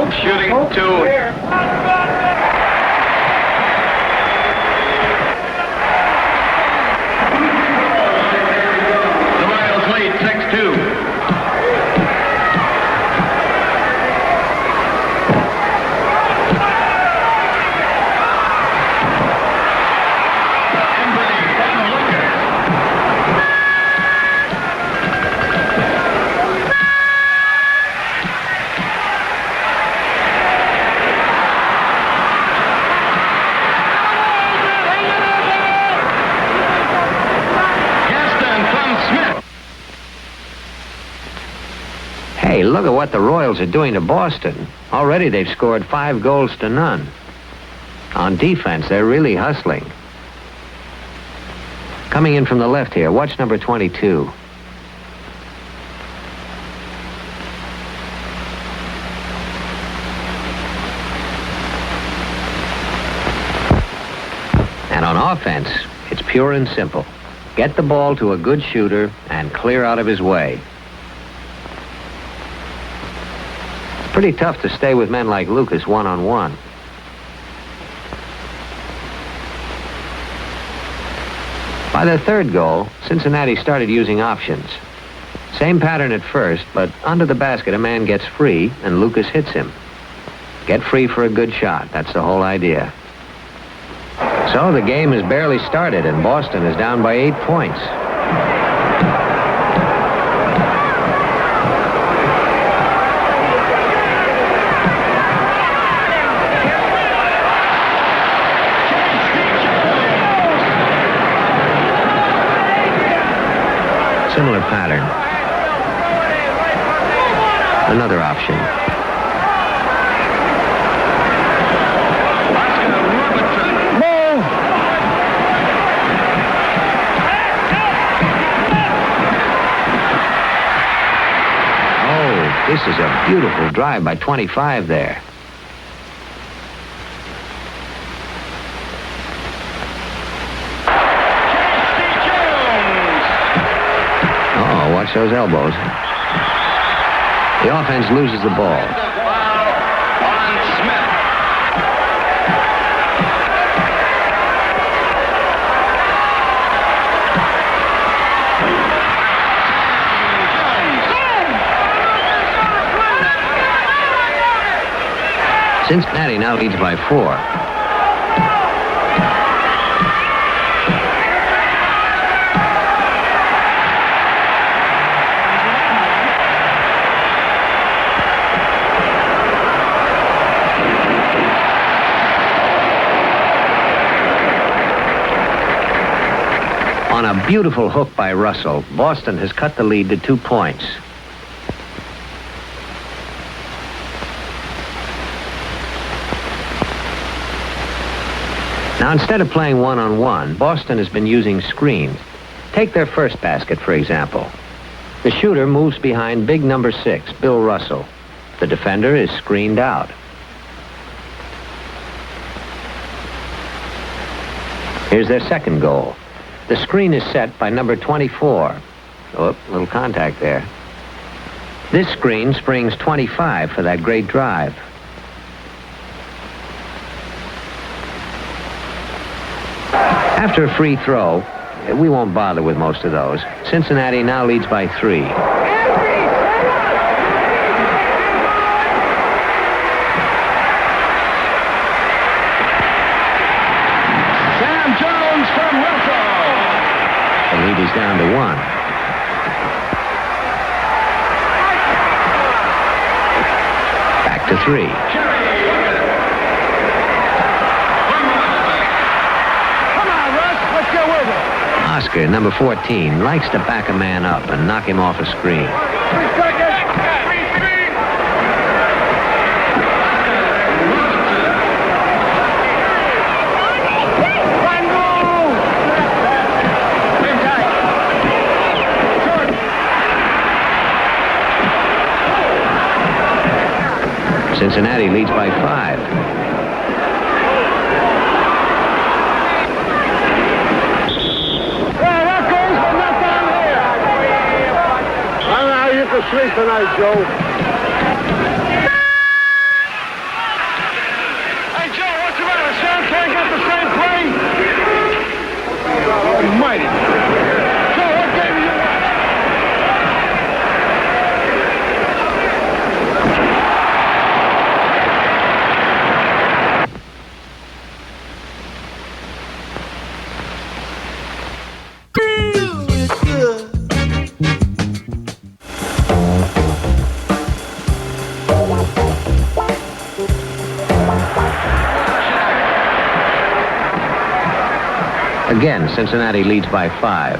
Hope shooting two. The Royals lead 6-2. Hey, look at what the Royals are doing to Boston. Already they've scored 5 goals to none. On defense, they're really hustling. Coming in from the left here, watch number 22. And on offense, it's pure and simple. Get the ball to a good shooter and clear out of his way. Pretty tough to stay with men like Lucas one-on-one. By the third goal, Cincinnati started using options. Same pattern at first, but under the basket a man gets free and Lucas hits him. Get free for a good shot, that's the whole idea. So the game has barely started and Boston is down by 8 points. Similar pattern. Another option. Oh, this is a beautiful drive by 25 there. Watch those elbows. The offense loses the ball. Cincinnati now leads by 4. On a beautiful hook by Russell, Boston has cut the lead to 2 points. Now, instead of playing one-on-one, Boston has been using screens. Take their first basket, for example. The shooter moves behind big number 6, Bill Russell. The defender is screened out. Here's their second goal. The screen is set by number 24. Oh, little contact there. This screen springs 25 for that great drive. After a free throw, we won't bother with most of those. Cincinnati now leads by 3. The lead is down to 1. Back to 3. Come on, Russ, let's get with it. Oscar, number 14, likes to back a man up and knock him off a screen. 3 seconds. Cincinnati leads by 5. That goes, but not down here. I don't know how you can sleep tonight, Joe. almighty. So what game are you watching? Again, Cincinnati leads by 5.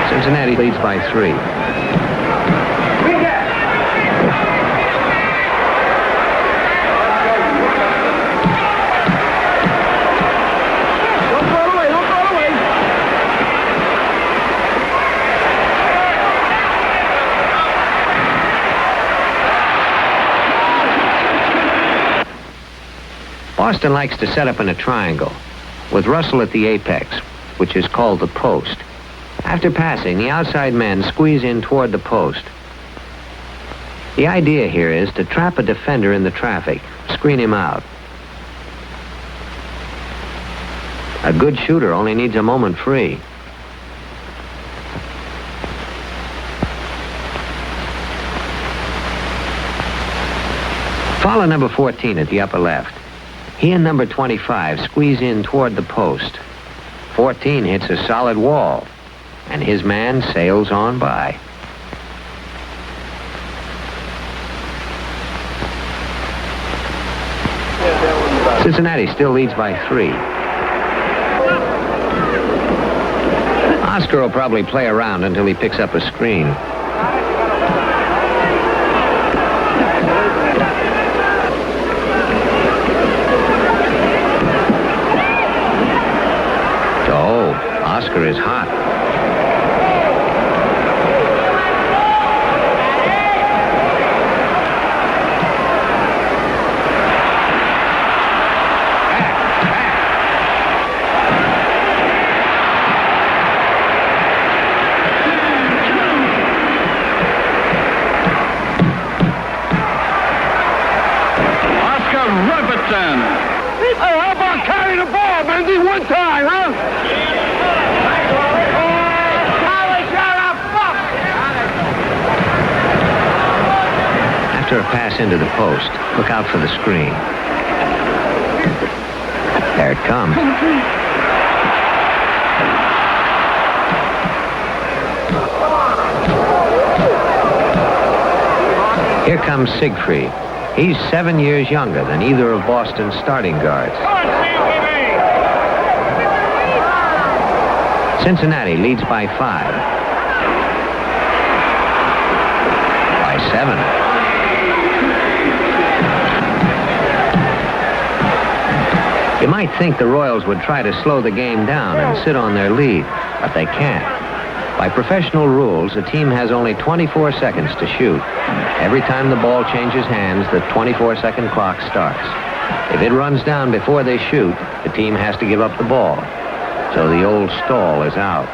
Cincinnati leads by 3. Don't throw it away, don't throw it away. Boston likes to set up in a triangle, with Russell at the apex, which is called the post. After passing, the outside men squeeze in toward the post. The idea here is to trap a defender in the traffic, screen him out. A good shooter only needs a moment free. Follow number 14 at the upper left. He and number 25 squeeze in toward the post. 14 hits a solid wall, and his man sails on by. Cincinnati still leads by 3. Oscar will probably play around until he picks up a screen. Oh, Oscar is hot. Hey, how about carrying the ball, Bendy, one time, huh? After a pass into the post, look out for the screen. There it comes. Here comes Siegfried. He's 7 years younger than either of Boston's starting guards. Cincinnati leads by 5. By 7. You might think the Royals would try to slow the game down and sit on their lead, but they can't. By professional rules, a team has only 24 seconds to shoot. Every time the ball changes hands, the 24-second clock starts. If it runs down before they shoot, the team has to give up the ball. So the old stall is out.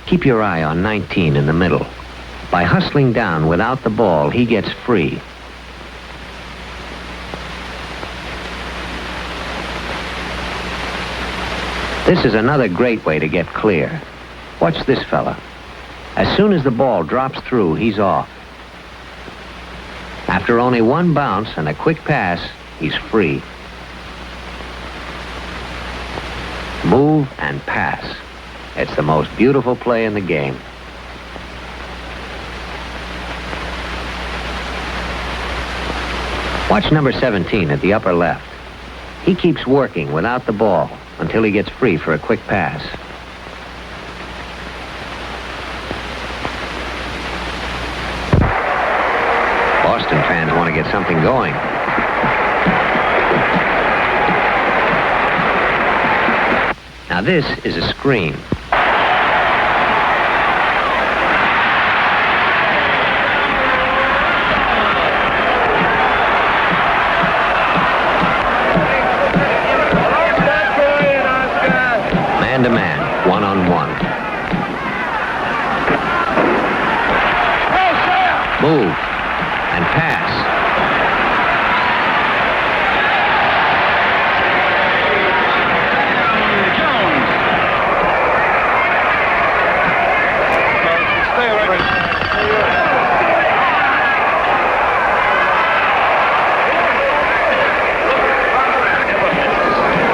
Keep your eye on 19 in the middle. By hustling down without the ball, he gets free. This is another great way to get clear. Watch this fella. As soon as the ball drops through, he's off. After only one bounce and a quick pass, he's free. Move and pass. It's the most beautiful play in the game. Watch number 17 at the upper left. He keeps working without the ball until he gets free for a quick pass. Boston fans want to get something going. Now this is a screen. Man-to-man, one-on-one. Move and pass.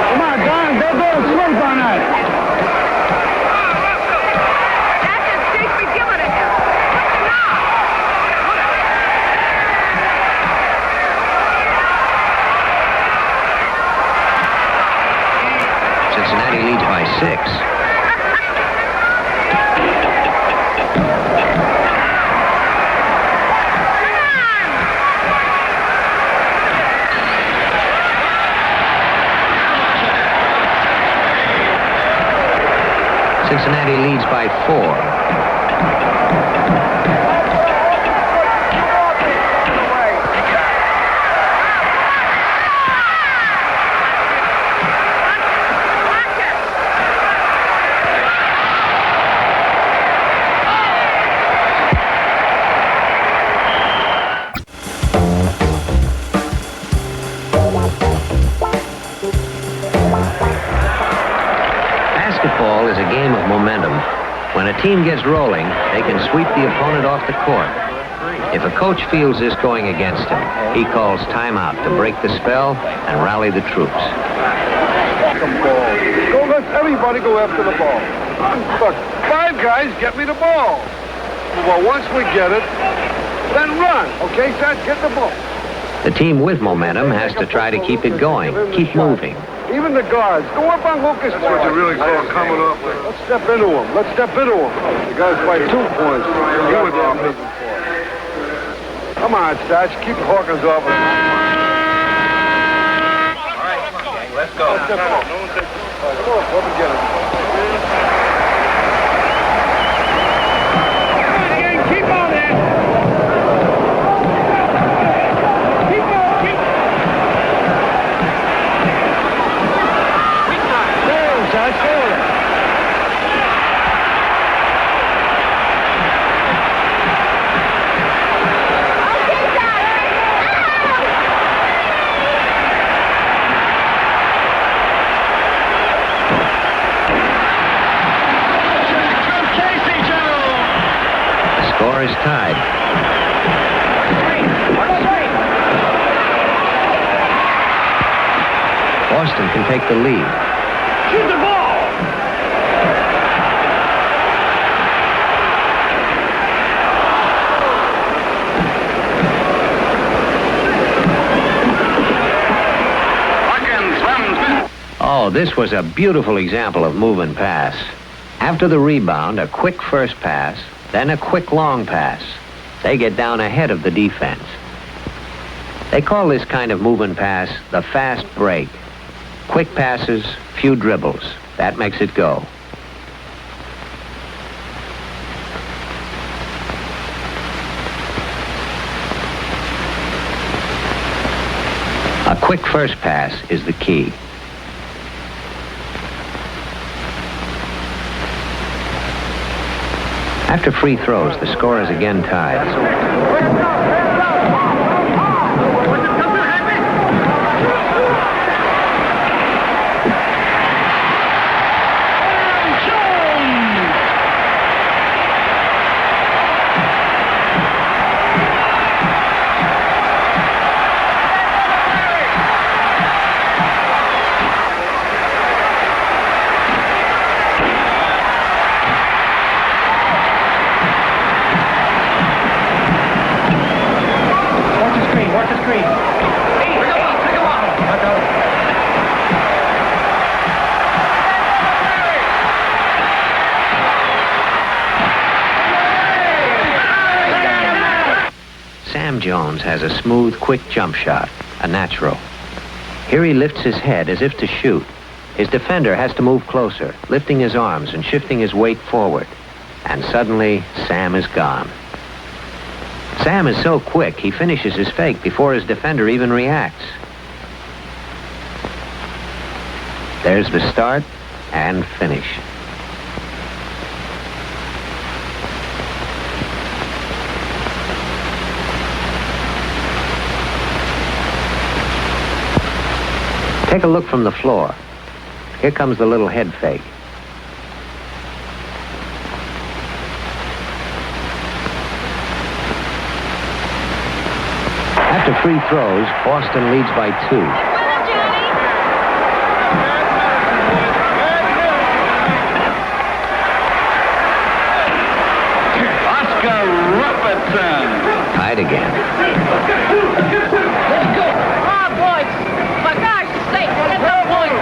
Come on, Don, they'll go to sleep on that. Cincinnati leads by 6. Cincinnati leads by 4. Basketball is a game of momentum. When a team gets rolling, they can sweep the opponent off the court. If a coach feels this going against him, he calls timeout to break the spell and rally the troops. Go, let everybody go after the ball. Look, 5 guys get me the ball. Well, once we get it, then run. Okay, Seth, get the ball. The team with momentum has to try to keep it going, keep moving. Even the guards. Go up on Lucas. That's what you really call coming up. Let's step into him. Let's step into him. The guy's by 2 points. He was off his. Come on, Satch. Keep Hawkins off. All right, let's go. Come on, let me get it. Keep on there. Keep on, keep on. Satch, forward. Score is tied. Boston can take the lead. Shoot the ball. Oh, this was a beautiful example of move and pass. After the rebound, a quick first pass, then a quick long pass. They get down ahead of the defense. They call this kind of move and pass the fast break. Quick passes, few dribbles. That makes it go. A quick first pass is the key. After free throws, the score is again tied. Sam Jones has a smooth, quick jump shot, a natural. Here he lifts his head as if to shoot. His defender has to move closer, lifting his arms and shifting his weight forward. And suddenly, Sam is gone. Sam is so quick, he finishes his fake before his defender even reacts. There's the start and finish. Take a look from the floor. Here comes the little head fake. After free throws, Boston leads by 2. Tied again. Come on, boys. For gosh sake, get the point.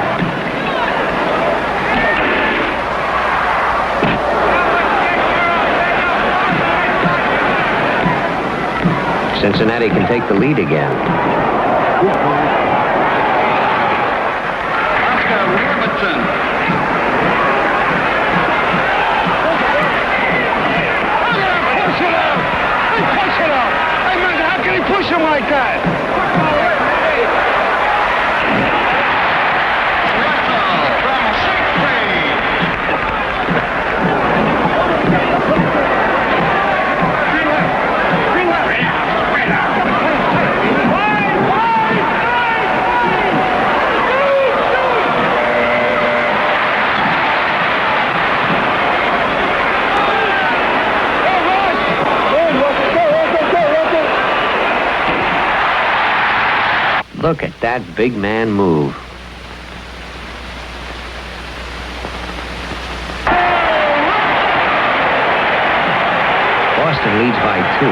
Cincinnati can take the lead again. Push him like that. Look at that big man move. Boston leads by 2.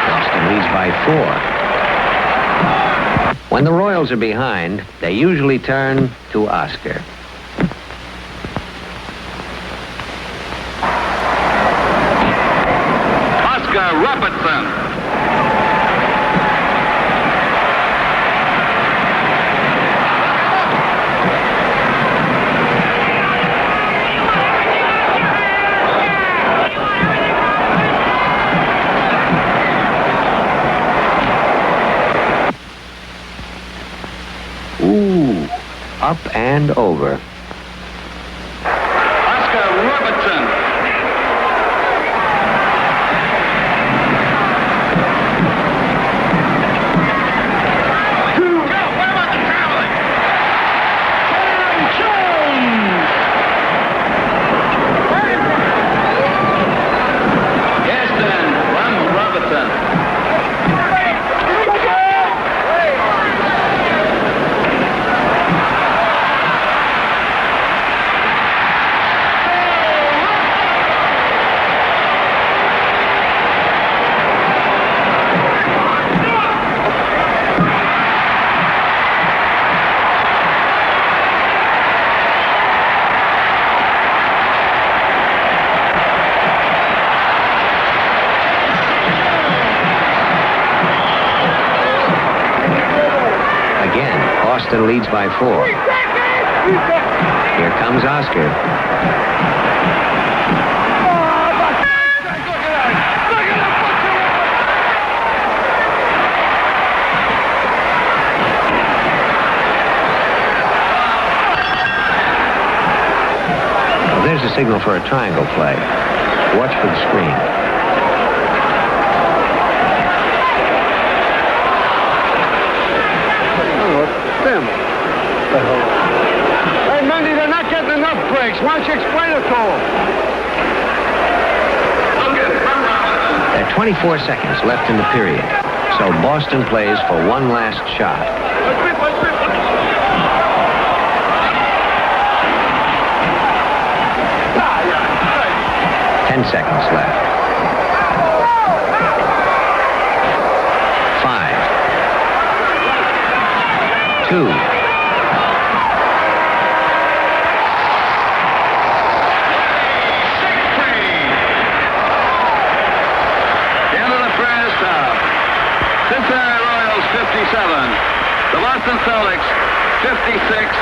Boston leads by 4. When the Royals are behind, they usually turn to Oscar. Oscar Robertson. Ooh, up and over. Oscar Robertson. Go! What about the traveling? Gaston Robertson. Boston leads by 4. Here comes Oscar. Well, there's a signal for a triangle play. Watch for the screen. Damn it. Hey, Mendy, they're not getting enough breaks. Why don't you explain it to them? There are 24 seconds left in the period, so Boston plays for one last shot. 10 seconds left. 5. 2. End of the first half. Cincinnati Royals 57. The Boston Celtics 56.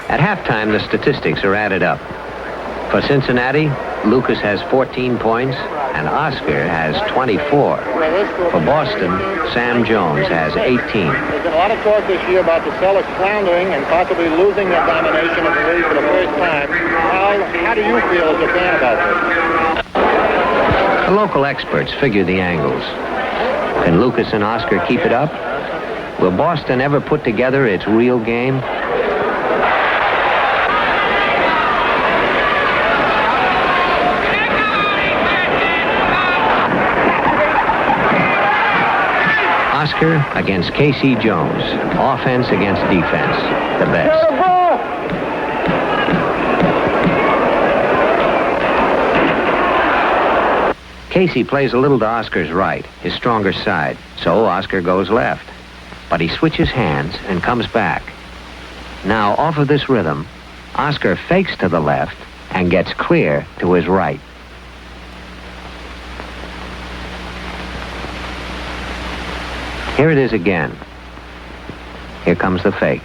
At halftime, the statistics are added up. For Cincinnati, Lucas has 14 points and Oscar has 24. For Boston, Sam Jones has 18. There's been a lot of talk this year about the Celtics floundering and possibly losing their domination of the league for the first time. How do you feel as a fan about this? The local experts figure the angles. Can Lucas and Oscar keep it up? Will Boston ever put together its real game? Oscar against Casey Jones. Offense against defense. The best. Casey plays a little to Oscar's right, his stronger side, so Oscar goes left. But he switches hands and comes back. Now, off of this rhythm, Oscar fakes to the left and gets clear to his right. Here it is again. Here comes the fake.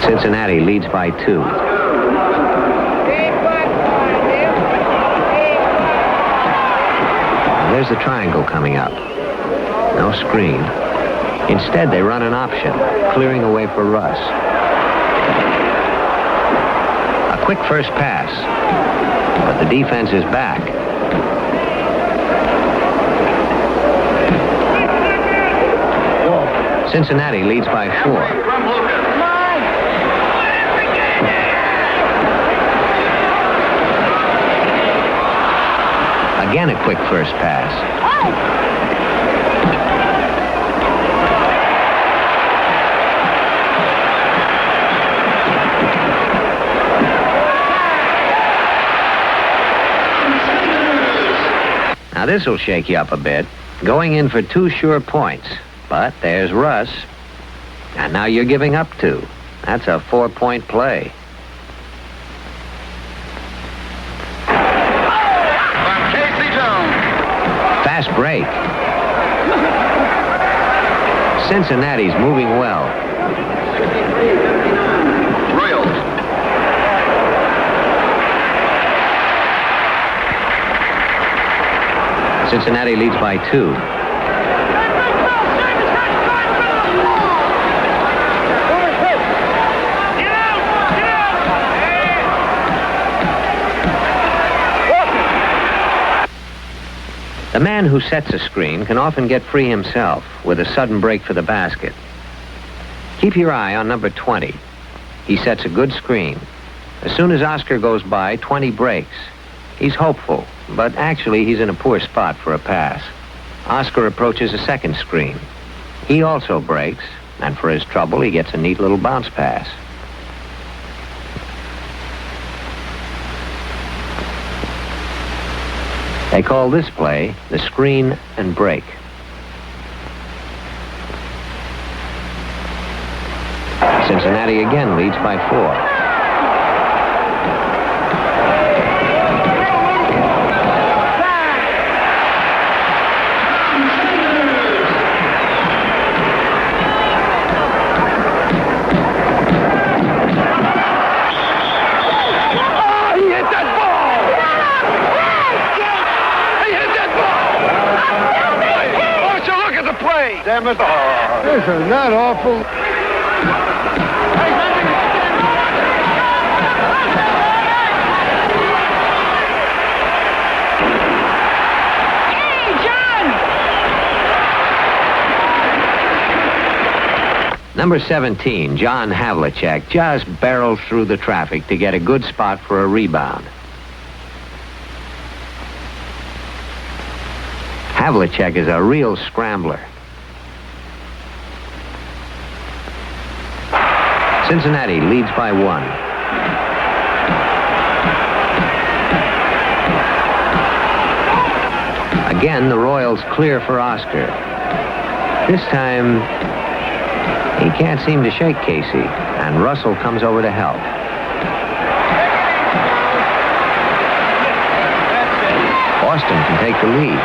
Cincinnati leads by 2. There's the triangle coming up. No screen. Instead, they run an option, clearing away for Russ. A quick first pass, but the defense is back. Cincinnati leads by 4. Again, a quick first pass. Now, this will shake you up a bit. Going in for 2 sure points. But there's Russ. And now you're giving up 2. That's a 4-point play. Fast break. Cincinnati's moving well. Royals. Cincinnati leads by 2. The man who sets a screen can often get free himself with a sudden break for the basket. Keep your eye on number 20. He sets a good screen. As soon as Oscar goes by, 20 breaks. He's hopeful, but actually he's in a poor spot for a pass. Oscar approaches a second screen. He also breaks, and for his trouble, he gets a neat little bounce pass. They call this play the screen and break. Cincinnati again leads by 4. Damn it. Isn't that awful? Hey, John! Number 17, John Havlicek, just barrels through the traffic to get a good spot for a rebound. Havlicek is a real scrambler. Cincinnati leads by 1. Again, the Royals clear for Oscar. This time, he can't seem to shake Casey, and Russell comes over to help. Boston can take the lead.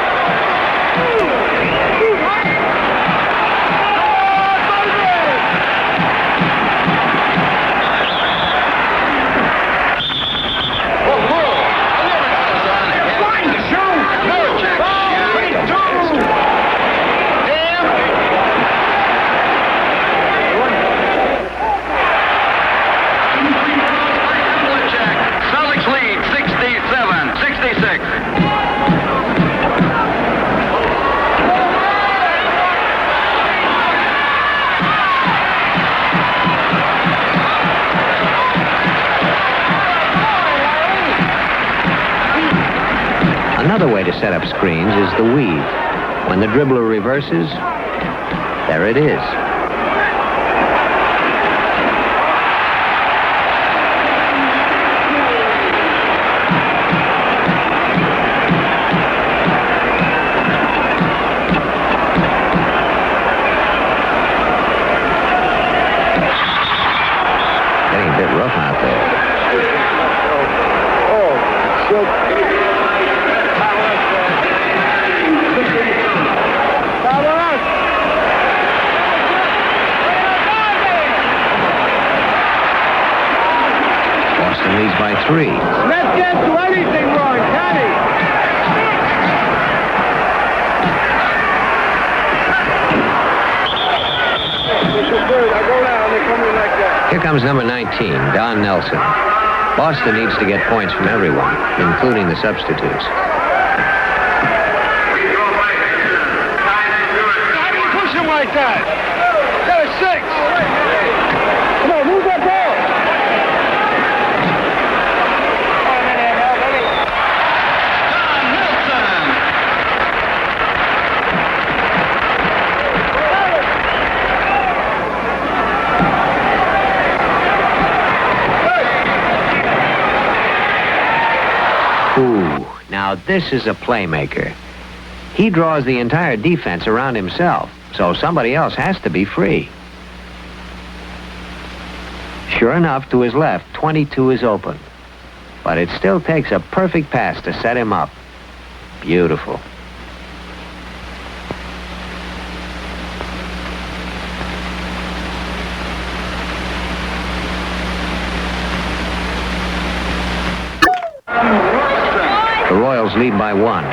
Celtics lead 67-66. Another way to set up screens is the weave. When the dribbler reverses, there it is. Getting a bit rough out there. Oh, shit. Boston leads by 3. Let's get to anything wrong, Kenny. I go down, they come in like that. Here comes number 19, Don Nelson. Boston needs to get points from everyone, including the substitutes. How do you push him like that? Got a 6. Come on, move that ball. Ooh, now this is a playmaker. He draws the entire defense around himself, so somebody else has to be free. Sure enough, to his left, 22 is open. But it still takes a perfect pass to set him up. Beautiful. The Royals lead by 1.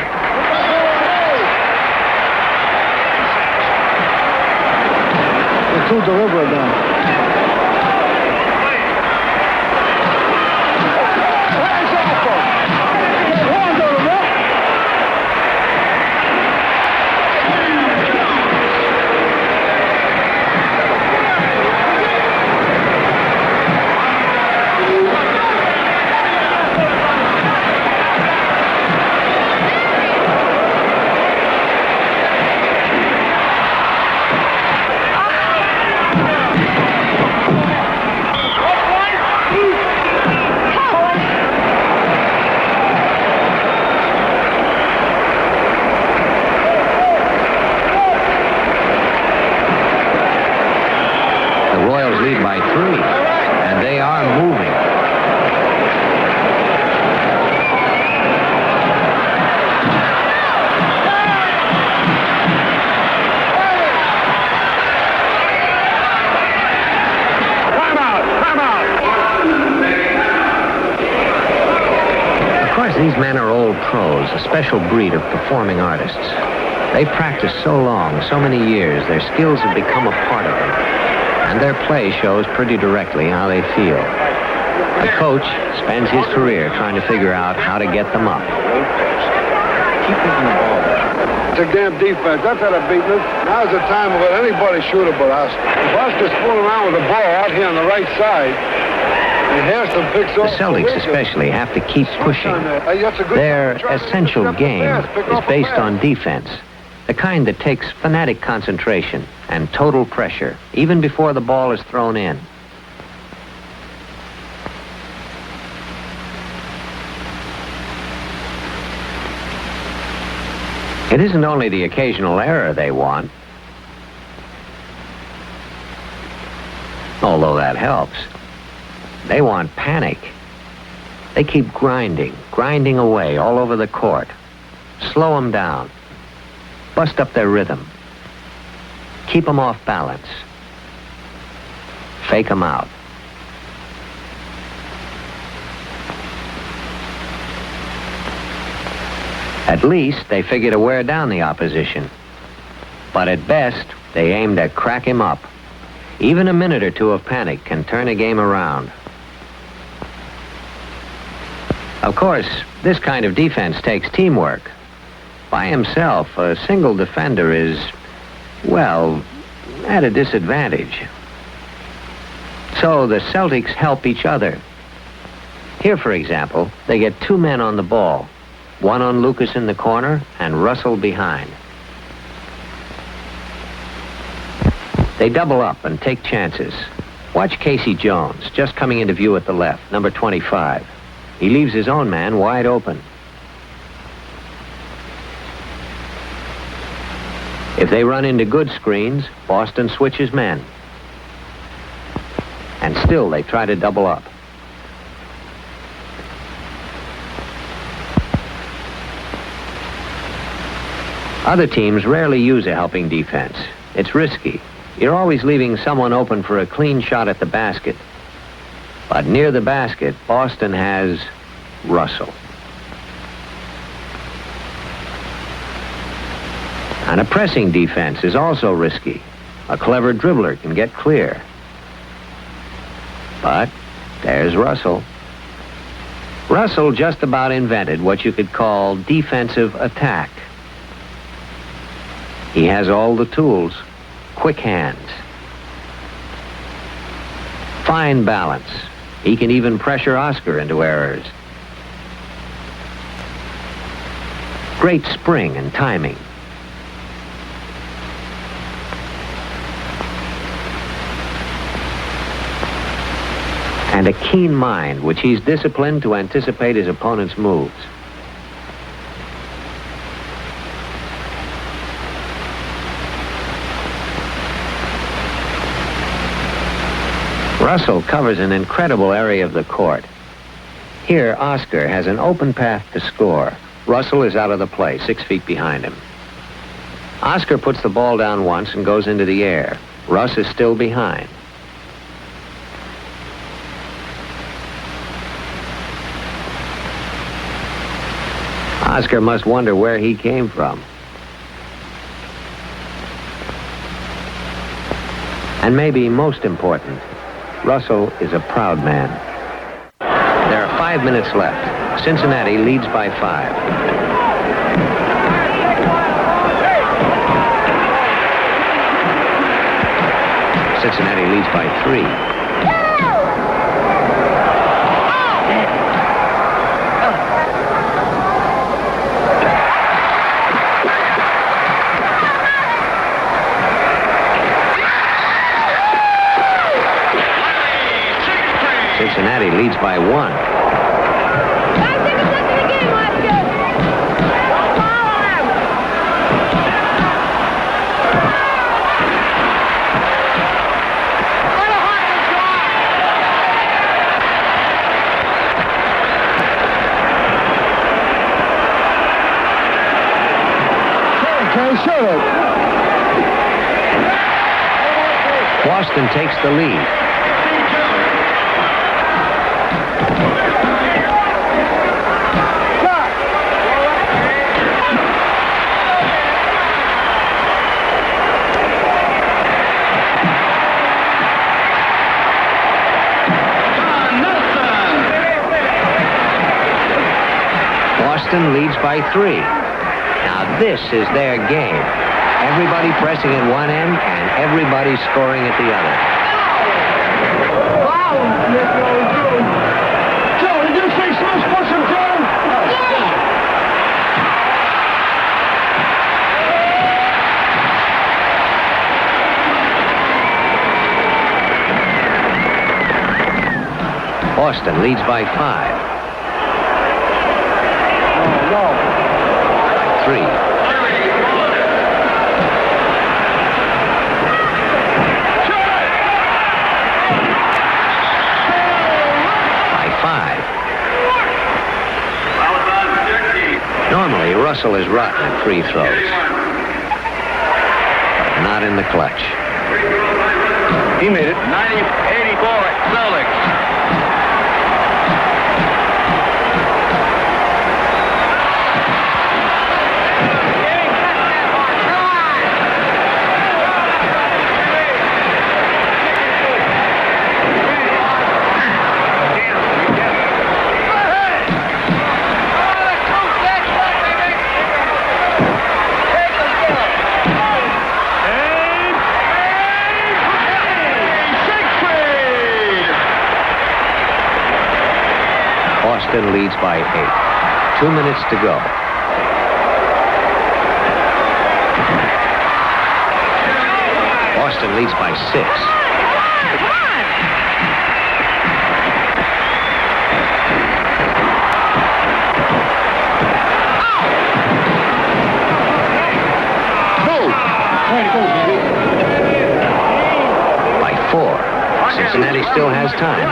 They're too deliberate now. Lead by 3, and they are moving. Of course, these men are old pros, a special breed of performing artists. They've practiced so long, so many years, their skills have become a part of them. And their play shows pretty directly how they feel. A coach spends his career trying to figure out how to get them up. Keep hitting the ball. It's a damn defense. That's how they're beating us. Now's the time to let anybody shoot it but us. If Oscar's fooling around with the ball out here on the right side, and Harrison picks The off Celtics especially have to keep pushing. Their essential game is based on defense. The kind that takes fanatic concentration and total pressure, even before the ball is thrown in. It isn't only the occasional error they want, although that helps. They want panic. They keep grinding away all over the court. Slow them down. Bust up their rhythm. Keep them off balance. Fake them out. At least they figure to wear down the opposition. But at best, they aim to crack him up. Even a minute or two of panic can turn a game around. Of course, this kind of defense takes teamwork. By himself, a single defender is, well, at a disadvantage. So the Celtics help each other. Here, for example, they get 2 men on the ball. One on Lucas in the corner and Russell behind. They double up and take chances. Watch Casey Jones, just coming into view at the left, number 25. He leaves his own man wide open. If they run into good screens, Boston switches men. And still they try to double up. Other teams rarely use a helping defense. It's risky. You're always leaving someone open for a clean shot at the basket. But near the basket, Boston has Russell. And a pressing defense is also risky. A clever dribbler can get clear. But there's Russell. Russell just about invented what you could call defensive attack. He has all the tools. Quick hands. Fine balance. He can even pressure Oscar into errors. Great spring and timing. And a keen mind, which he's disciplined to anticipate his opponent's moves. Russell covers an incredible area of the court. Here, Oscar has an open path to score. Russell is out of the play, 6 feet behind him. Oscar puts the ball down once and goes into the air. Russ is still behind. Oscar must wonder where he came from. And maybe most important, Russell is a proud man. There are 5 minutes left. Cincinnati leads by 5. Cincinnati leads by 3. Cincinnati leads by 1. Boston takes the lead. Boston leads by 3. Now this is their game. Everybody pressing at one end and everybody scoring at the other. Wow! Joe, did you say Smith push him, Joe? Boston leads by 5. No. 3. Russell is rotten at free throws. But not in the clutch. He made it. 90-84 Celtics. Boston leads by 8. 2 minutes to go. Boston leads by 6. By 4. Cincinnati still has time.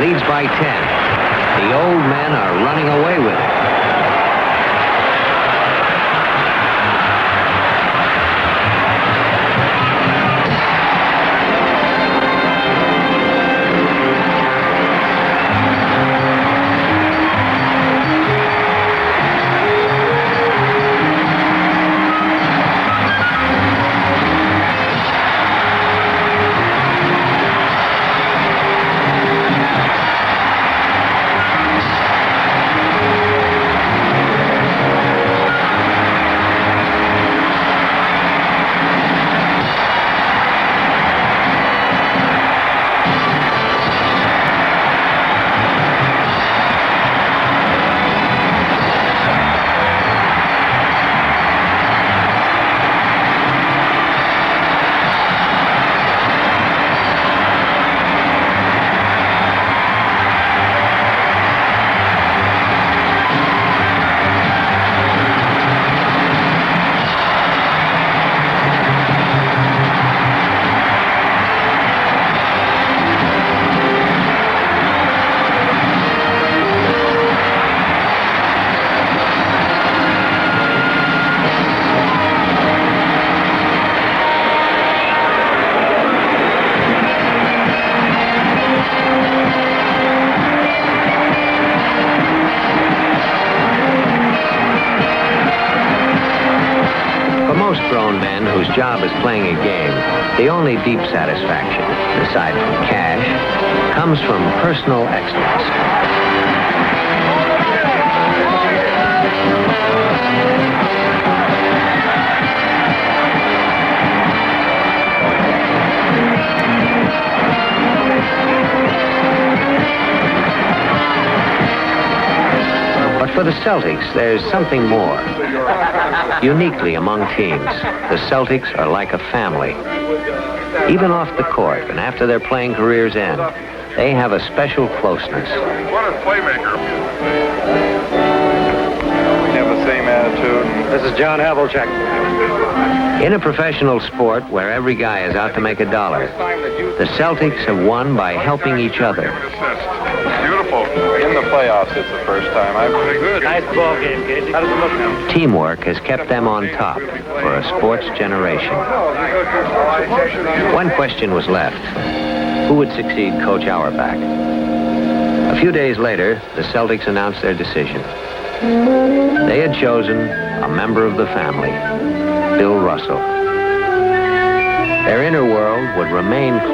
Leads by 10. The old men are running away with it. Grown men whose job is playing a game, the only deep satisfaction, aside from cash, comes from personal excellence. But for the Celtics, there's something more. Uniquely among teams, the Celtics are like a family. Even off the court and after their playing careers end, they have a special closeness. What a playmaker. We have the same attitude. This is John Havlicek. In a professional sport where every guy is out to make a dollar, the Celtics have won by helping each other. Beautiful. In the playoffs, it's the first time. I'm pretty good. Nice ball game, Casey. How does it look now? Teamwork has kept them on top for a sports generation. One question was left. Who would succeed Coach Auerbach? A A few days later, the Celtics announced their decision. They had chosen a member of the family, Bill Russell. Their inner world would remain closed.